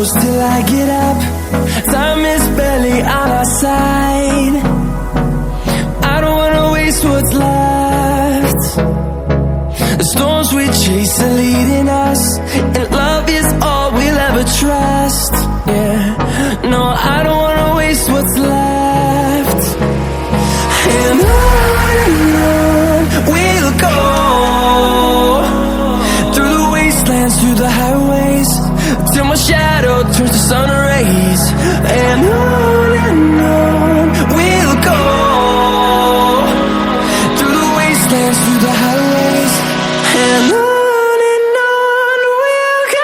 close till I get up. Time is barely on our side. I don't wanna waste what's left. The storms we chase are leading us, and love is all we'll ever trust. Yeah, no, I don't wanna waste what's left. And on we'll go, through the wastelands, through the highways, till my shadow turns to sun rays. And on we'll go, through the wastelands, through the highways, and on we'll go.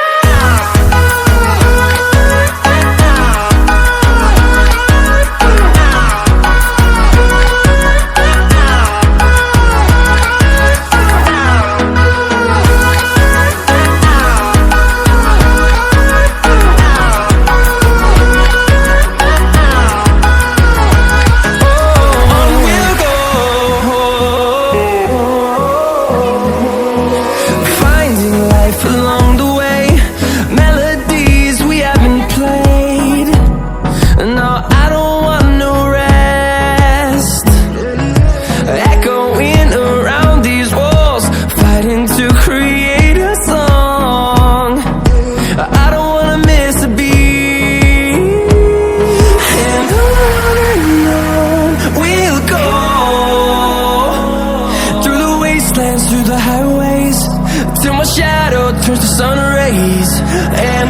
Along the way, melodies we haven't played. No, I don't want no rest. Echoing around these walls, fighting to create a song. I don't wanna miss a beat. And on we'll go, through the wastelands, through the highways, till my shadow turns to sun rays. And